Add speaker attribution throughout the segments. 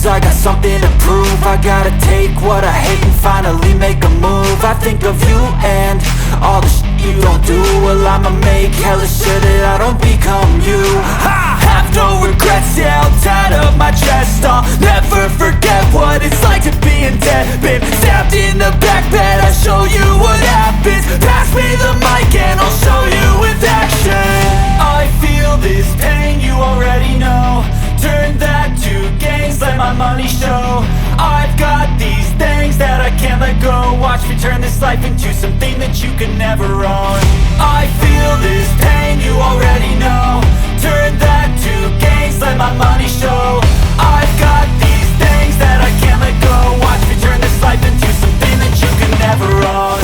Speaker 1: lose, I got something to prove. I gotta take what I hate and finally make a move. I think of you and all the shit you don't do. Well, I'ma make hella sure that I don't become you. I have no regrets, yeah, I'll tie up my chest. I'll never forget what it's like to be in debt. Been stabbed in the back bed, I'll show you what happens. Pass me the mic and I'll show you with action. I feel this pain, you already know. Turn that to gains, let my money show. I've got these things that I can't let go. Watch me turn this life into something that you can never own. I feel this pain, you already know. Turn that to gains, let my money show. I've got these things that I can't let go. Watch me turn this life into something that you can never own.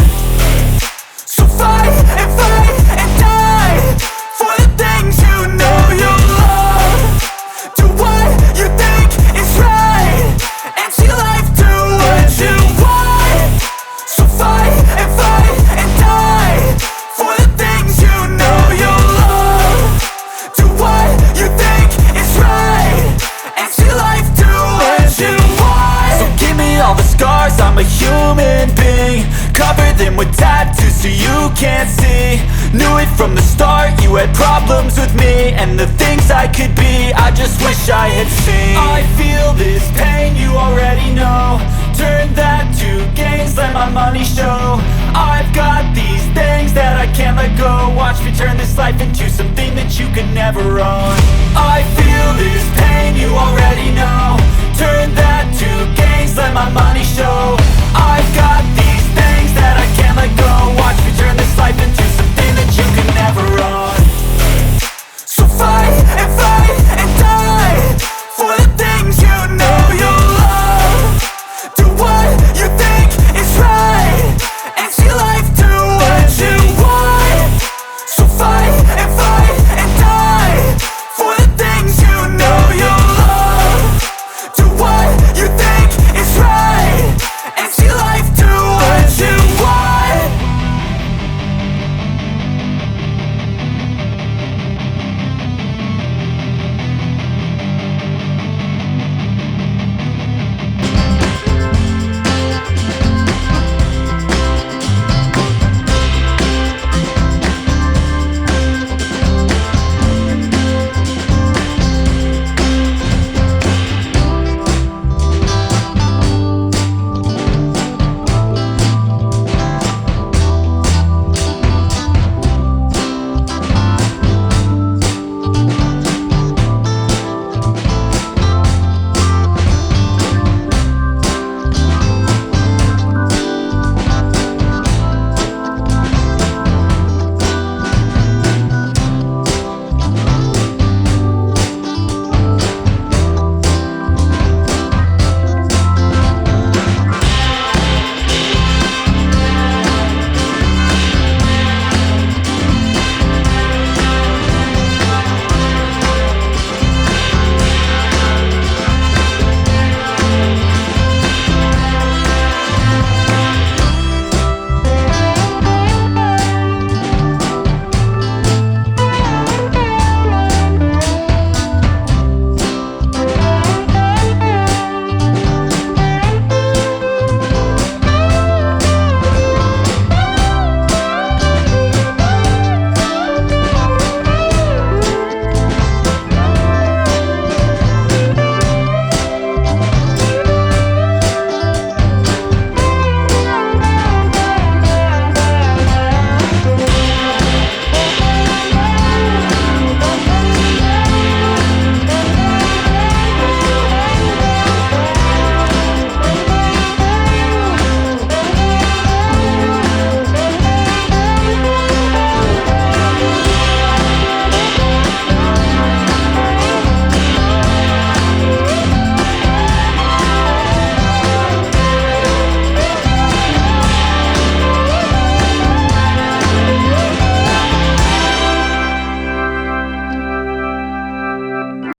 Speaker 1: So fight and die for the things you know you love. Do what you think is right and see life do what you want. So fight and die for the things you know you love. Do what you think is right and see life do what you want. So give me all the scars, I'm a human being. Cover them with tattoos so you can't see. Knew it from the start, you had problems with me and the things I could be, I just wish I had seen. I feel this pain, you already know. Turn that to gains, let my money show. I've got these things that I can't let go. Watch me turn this life into something that you can never own. I feel this pain, you already know. Turn that